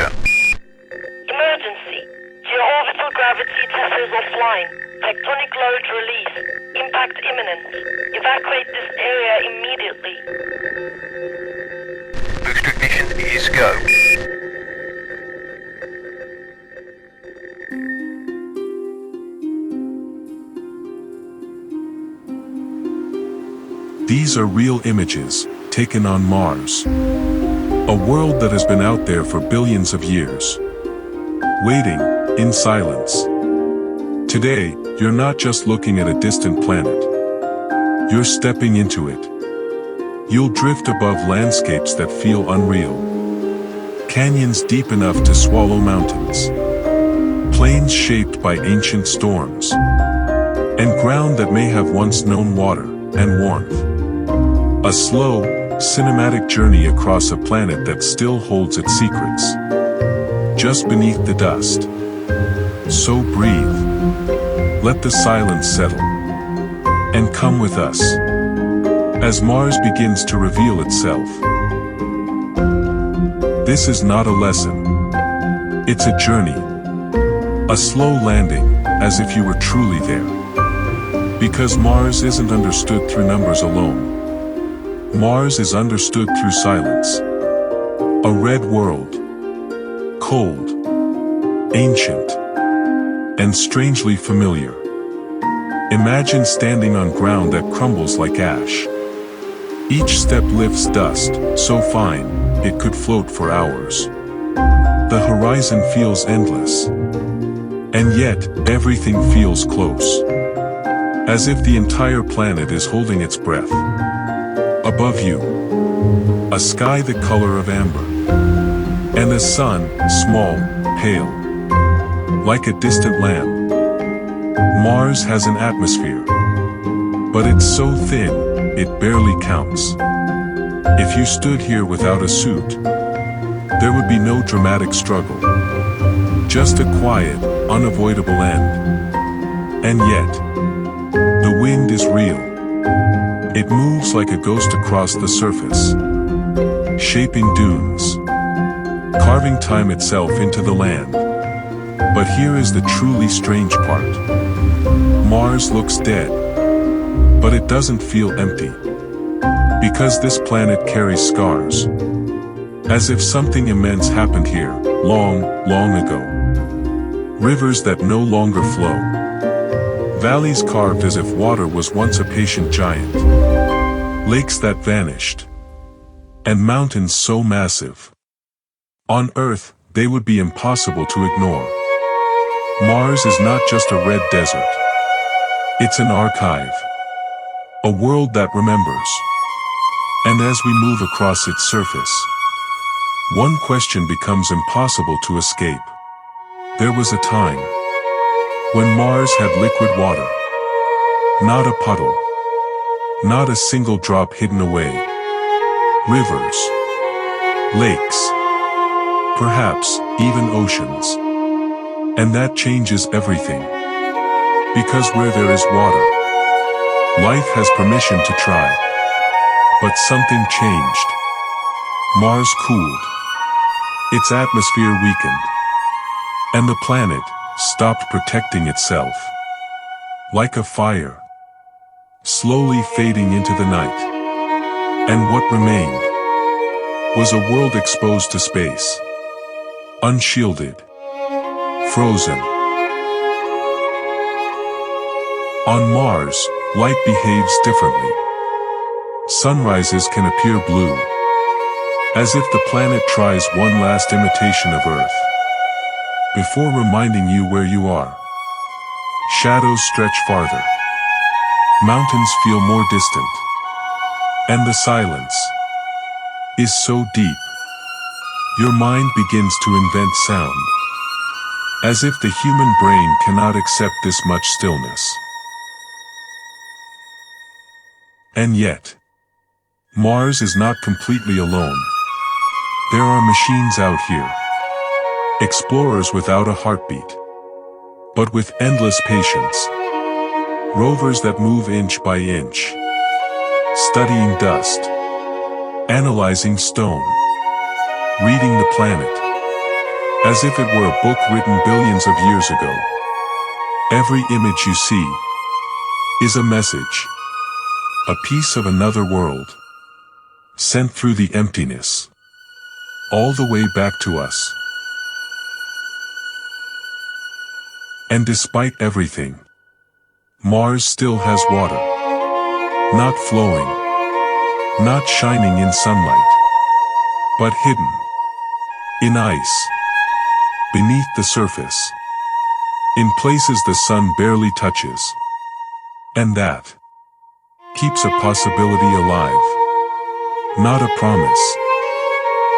danger. Emergency. Georbital gravity testers offline. Tectonic load release. Impact imminent. Evacuate this area immediately. Boost ignition is go. These are real images, taken on Mars. A world that has been out there for billions of years. Waiting, in silence. Today, you're not just looking at a distant planet. You're stepping into it. You'll drift above landscapes that feel unreal. Canyons deep enough to swallow mountains. Plains shaped by ancient storms. And ground that may have once known water and warmth. A slow, cinematic journey across a planet that still holds its secrets. Just beneath the dust. So breathe. Let the silence settle. And come with us. As Mars begins to reveal itself. This is not a lesson. It's a journey. A slow landing, as if you were truly there. Because Mars isn't understood through numbers alone. Mars is understood through silence. A red world. Cold. Ancient. And strangely familiar. Imagine standing on ground that crumbles like ash. Each step lifts dust, so fine, it could float for hours. The horizon feels endless. And yet, everything feels close. As if the entire planet is holding its breath. Above you, a sky the color of amber. And a sun, small, pale. Like a distant lamp. Mars has an atmosphere. But it's so thin, it barely counts. If you stood here without a suit, there would be no dramatic struggle. Just a quiet, unavoidable end. And yet, the wind is real. It moves like a ghost across the surface, shaping dunes, carving time itself into the land. But here is the truly strange part. Mars looks dead, but it doesn't feel empty. Because this planet carries scars. As if something immense happened here, long, long ago. Rivers that no longer flow. Valleys carved as if water was once a patient giant. Lakes that vanished. And mountains so massive. On Earth, they would be impossible to ignore. Mars is not just a red desert. It's an archive. A world that remembers. And as we move across its surface, one question becomes impossible to escape. There was a time when Mars had liquid water. Not a puddle. Not a single drop hidden away. Rivers. Lakes. Perhaps even oceans. And that changes everything. Because where there is water, life has permission to try. But something changed. Mars cooled. Its atmosphere weakened. And the planet stopped protecting itself. Like a fire. Slowly fading into the night. And what remained was a world exposed to space. Unshielded. Frozen. On Mars, light behaves differently. Sunrises can appear blue. As if the planet tries one last imitation of Earth. Before reminding you where you are. Shadows stretch farther. Mountains feel more distant. And the silence is so deep. Your mind begins to invent sound. As if the human brain cannot accept this much stillness. And yet, Mars is not completely alone. There are machines out here. Explorers without a heartbeat. But with endless patience. Rovers that move inch by inch. Studying dust. Analyzing stone. Reading the planet. as if it were a book written billions of years ago. Every image you see is a message, a piece of another world, sent through the emptiness, all the way back to us. And despite everything, Mars still has water. Not flowing, not shining in sunlight, but hidden in ice, beneath the surface, in places the sun barely touches. And that keeps a possibility alive. Not a promise,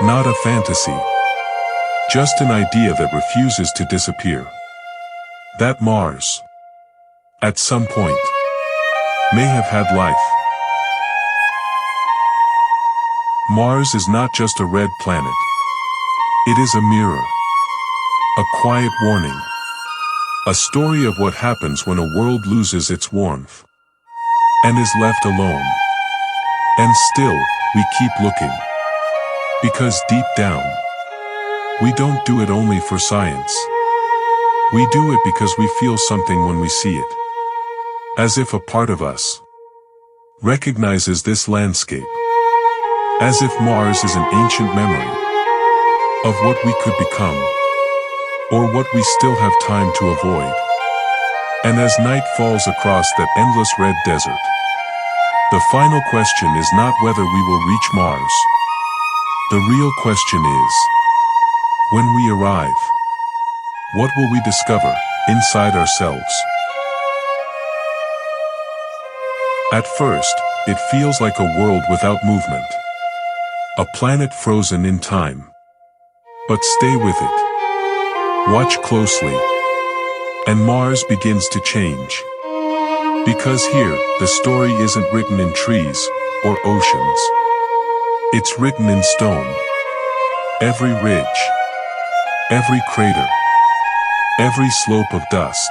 not a fantasy, just an idea that refuses to disappear. That Mars, at some point, may have had life. Mars is not just a red planet. It is a mirror, a quiet warning, a story of what happens when a world loses its warmth and is left alone. And still, we keep looking. Because deep down, we don't do it only for science. We do it because we feel something when we see it. As if a part of us recognizes this landscape. As if Mars is an ancient memory of what we could become, or what we still have time to avoid. And as night falls across that endless red desert, the final question is not whether we will reach Mars. The real question is, when we arrive, what will we discover inside ourselves? At first, it feels like a world without movement. A planet frozen in time. But stay with it. Watch closely. And Mars begins to change. Because here, the story isn't written in trees or oceans. It's written in stone. Every ridge, every crater, every slope of dust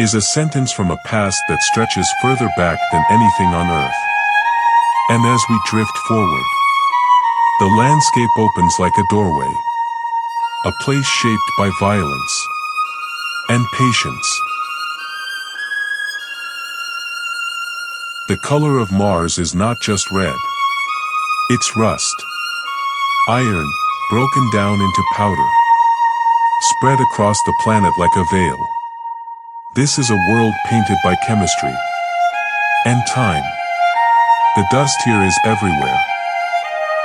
is a sentence from a past that stretches further back than anything on Earth. And as we drift forward, the landscape opens like a doorway, a place shaped by violence and patience. The color of Mars is not just red. It's rust, iron, broken down into powder, spread across the planet like a veil. This is a world painted by chemistry and time. The dust here is everywhere.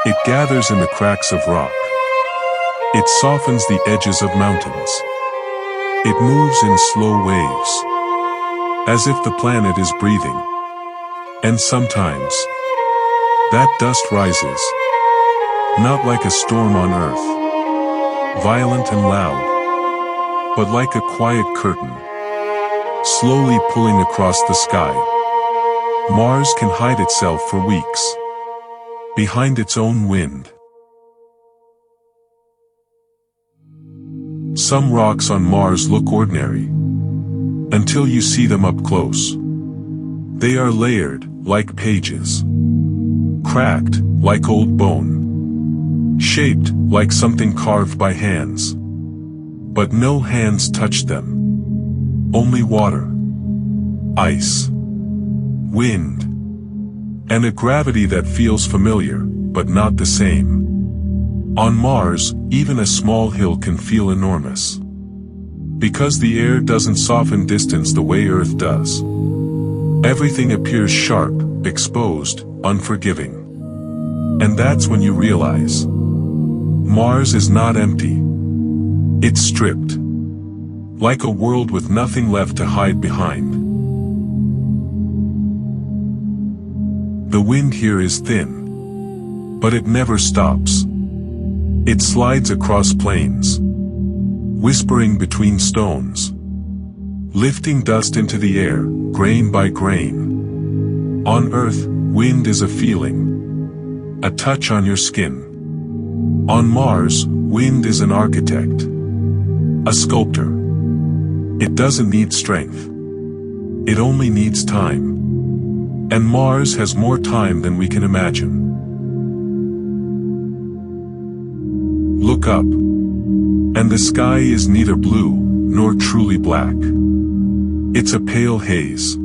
It gathers in the cracks of rock. It softens the edges of mountains. It moves in slow waves, as if the planet is breathing. And sometimes, that dust rises, not like a storm on Earth, violent and loud, but like a quiet curtain, slowly pulling across the sky. Mars can hide itself for weeks, behind its own wind. Some rocks on Mars look ordinary, until you see them up close. They are layered, like pages, cracked, like old bone, shaped, like something carved by hands. But no hands touched them. Only water, ice, wind, and a gravity that feels familiar, but not the same. On Mars, even a small hill can feel enormous. Because the air doesn't soften distance the way Earth does. Everything appears sharp, exposed, unforgiving. And that's when you realize, Mars is not empty. It's stripped. Like a world with nothing left to hide behind. The wind here is thin. But it never stops. It slides across plains, whispering between stones, lifting dust into the air, grain by grain. On Earth, wind is a feeling, a touch on your skin. On Mars, wind is an architect, a sculptor. It doesn't need strength. It only needs time. And Mars has more time than we can imagine. Look up. And the sky is neither blue nor truly black. It's a pale haze.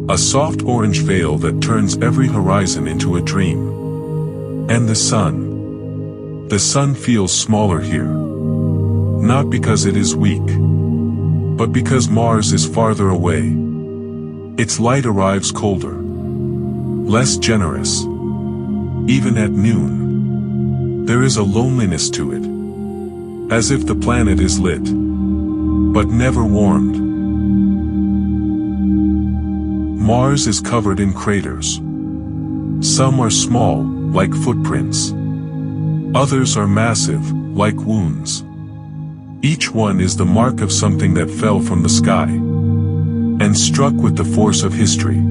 A soft orange veil that turns every horizon into a dream. And the sun. The sun feels smaller here. Not because it is weak, but because Mars is farther away. Its light arrives colder, less generous. Even at noon, there is a loneliness to it. As if the planet is lit, but never warmed. Mars is covered in craters. Some are small, like footprints. Others are massive, like wounds. Each one is the mark of something that fell from the sky and struck with the force of history.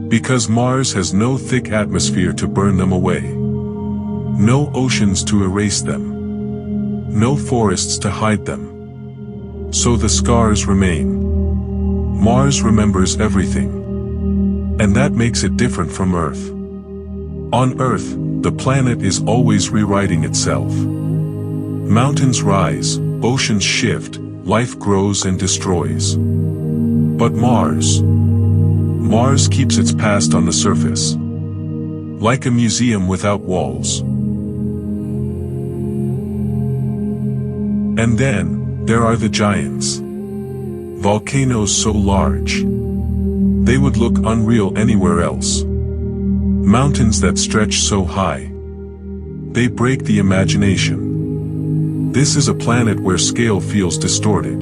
Because Mars has no thick atmosphere to burn them away. No oceans to erase them. No forests to hide them. So the scars remain. Mars remembers everything. And that makes it different from Earth. On Earth, the planet is always rewriting itself. Mountains rise, oceans shift, life grows and destroys. But Mars keeps its past on the surface. Like a museum without walls. And then, there are the giants. Volcanoes so large. They would look unreal anywhere else. Mountains that stretch so high. They break the imagination. This is a planet where scale feels distorted.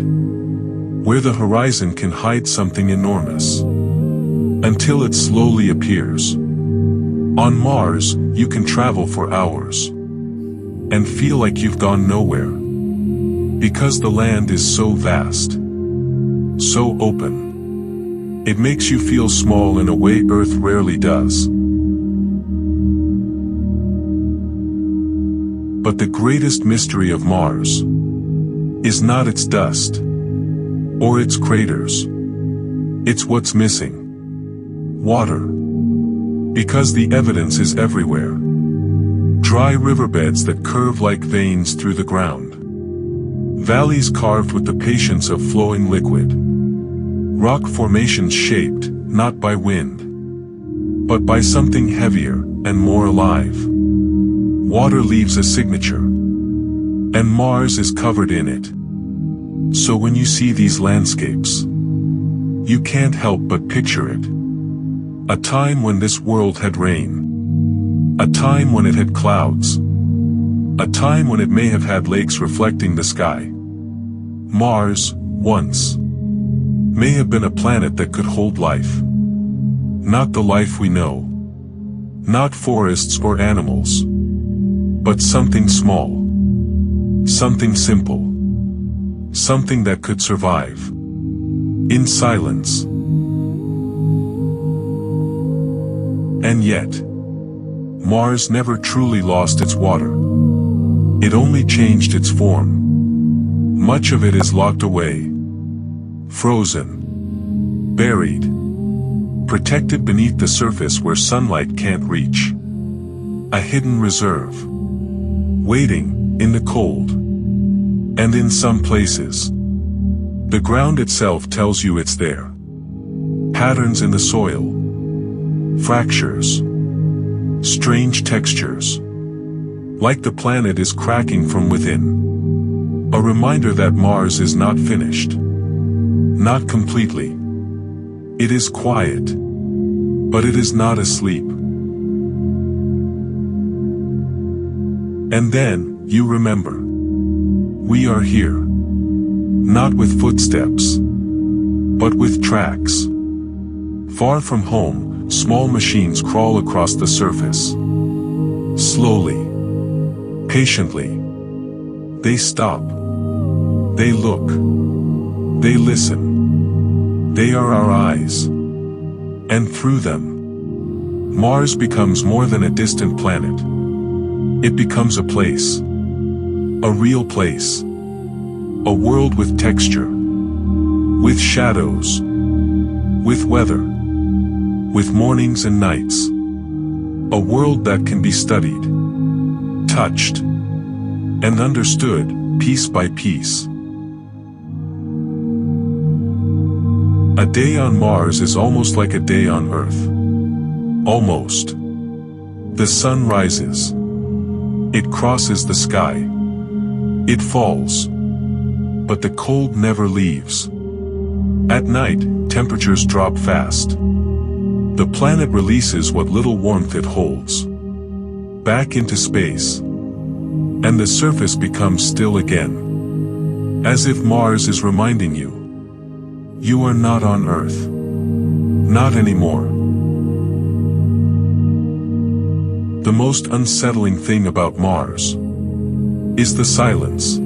Where the horizon can hide something enormous. Until it slowly appears. On Mars, you can travel for hours. And feel like you've gone nowhere. Because the land is so vast. So open. It makes you feel small in a way Earth rarely does. But the greatest mystery of Mars is not its dust or its craters. It's what's missing. Water. Because the evidence is everywhere. Dry riverbeds that curve like veins through the ground. Valleys carved with the patience of flowing liquid. Rock formations shaped, not by wind, but by something heavier and more alive. Water leaves a signature, and Mars is covered in it. So when you see these landscapes, you can't help but picture it. A time when this world had rain. A time when it had clouds. A time when it may have had lakes reflecting the sky. Mars, once, may have been a planet that could hold life. Not the life we know. Not forests or animals. But something small. Something simple. Something that could survive. In silence. And yet, Mars never truly lost its water. It only changed its form. Much of it is locked away. Frozen. Buried. Protected beneath the surface where sunlight can't reach. A hidden reserve. Waiting, in the cold. And in some places, the ground itself tells you it's there. Patterns in the soil. Fractures. Strange textures. Like the planet is cracking from within. A reminder that Mars is not finished. Not completely. It is quiet. But it is not asleep. And then, you remember. We are here. Not with footsteps. But with tracks. Far from home, small machines crawl across the surface. Slowly. Patiently. They stop. They look. They listen. They are our eyes. And through them, Mars becomes more than a distant planet. It becomes a place. A real place. A world with texture. With shadows. With weather. With mornings and nights. A world that can be studied. Touched. And understood piece by piece. A day on Mars is almost like a day on Earth. Almost. The sun rises. It crosses the sky. It falls. But the cold never leaves. At night, temperatures drop fast. The planet releases what little warmth it holds back into space. And the surface becomes still again. As if Mars is reminding you, you are not on Earth. Not anymore. The most unsettling thing about Mars is the silence.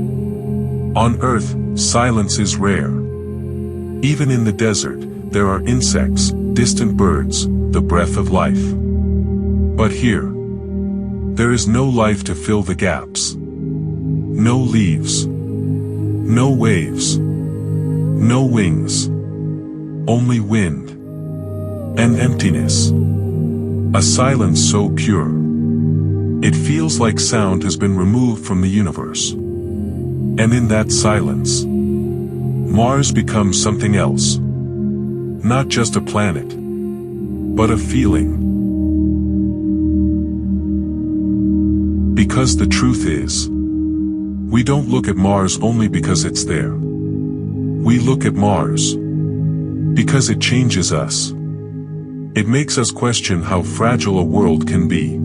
On Earth, silence is rare. Even in the desert, there are insects, distant birds, the breath of life. But here, there is no life to fill the gaps. No leaves. No waves. No wings. Only wind. And emptiness. A silence so pure. It feels like sound has been removed from the universe. And in that silence, Mars becomes something else. Not just a planet, but a feeling. Because the truth is, we don't look at Mars only because it's there. We look at Mars because it changes us. It makes us question how fragile a world can be.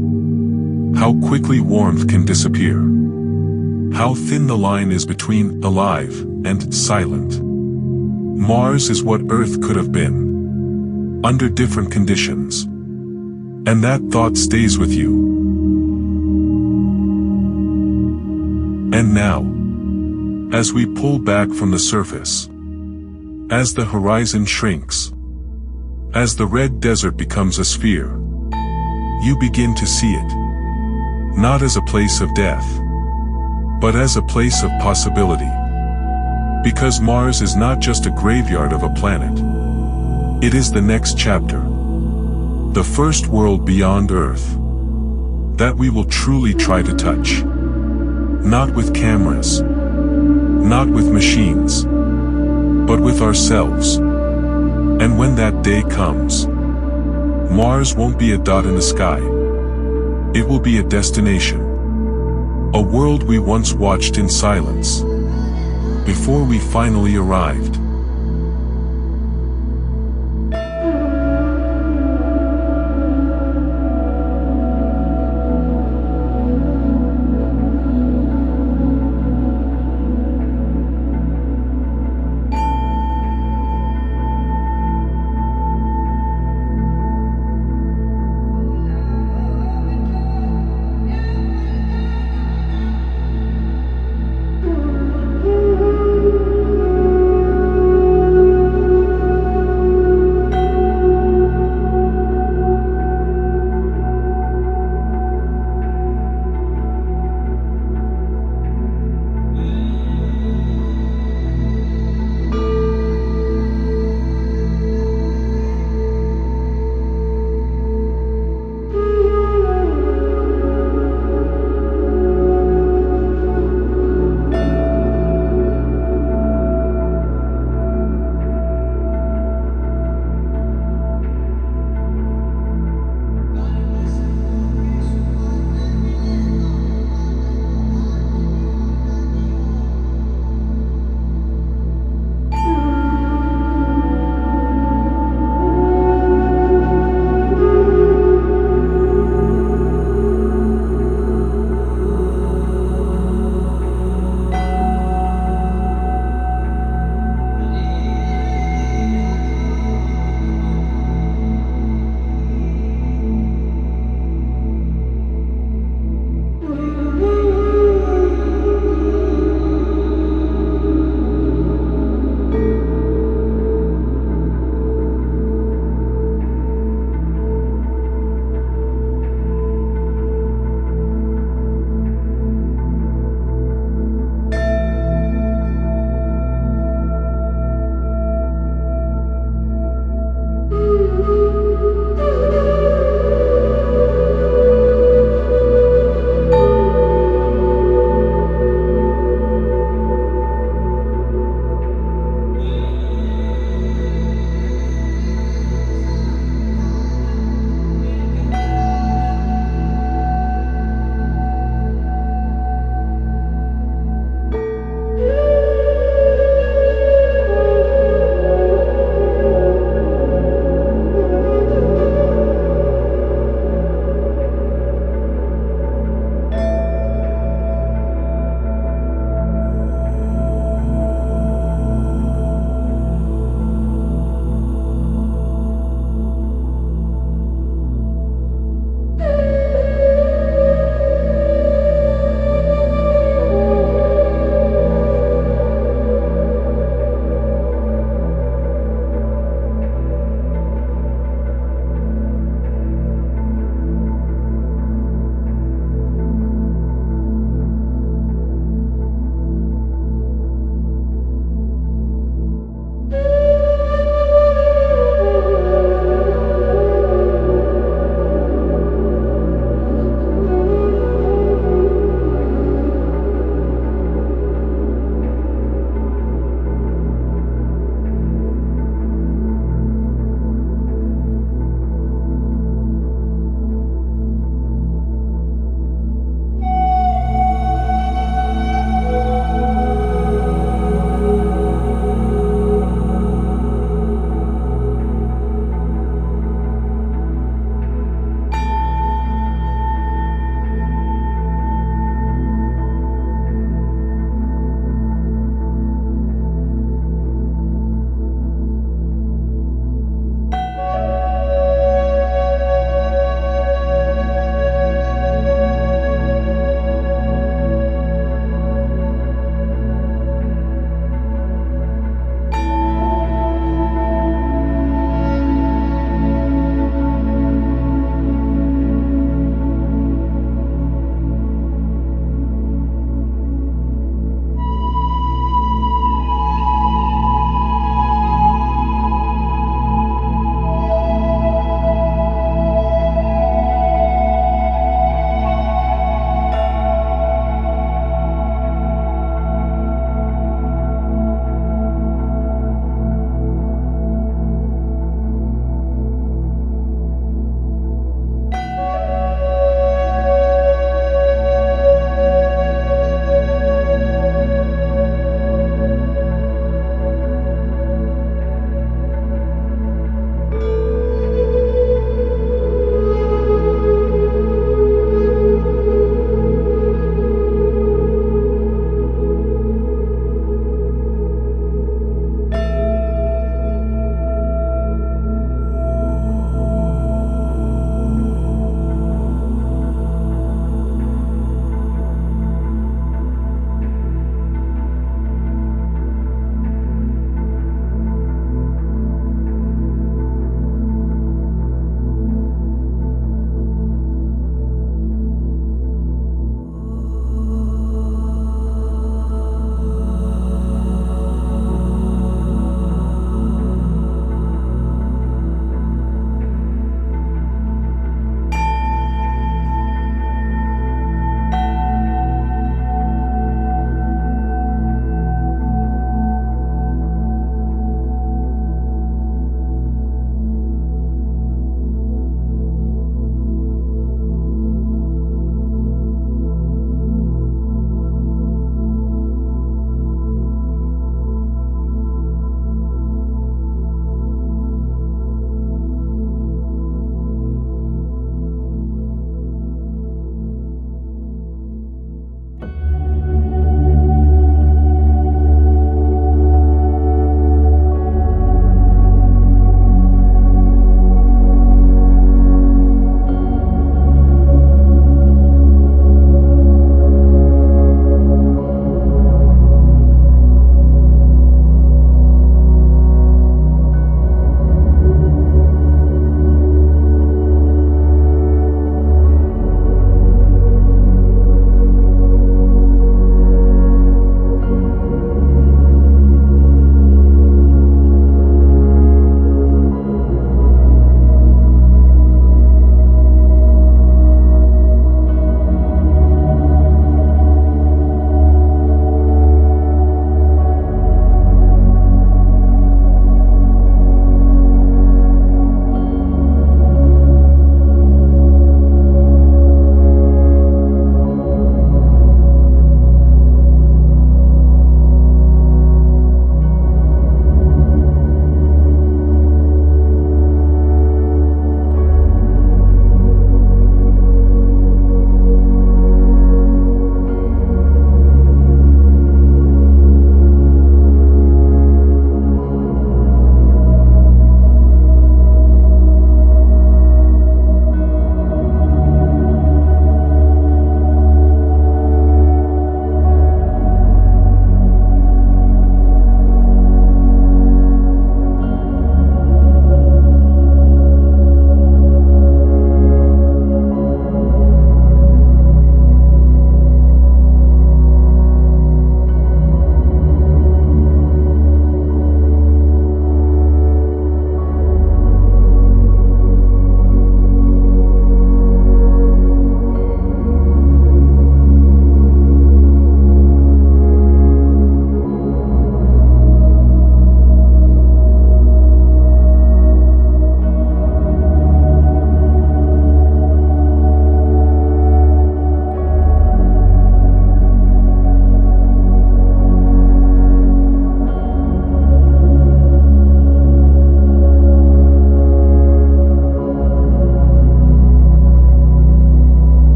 How quickly warmth can disappear. How thin the line is between alive and silent. Mars is what Earth could have been, under different conditions. And that thought stays with you. And now, as we pull back from the surface, as the horizon shrinks, as the red desert becomes a sphere, you begin to see it, not as a place of death, but as a place of possibility. Because Mars is not just a graveyard of a planet. It is the next chapter. The first world beyond Earth. That we will truly try to touch. Not with cameras. Not with machines. But with ourselves. And when that day comes, Mars won't be a dot in the sky. It will be a destination. A world we once watched in silence. Before we finally arrived.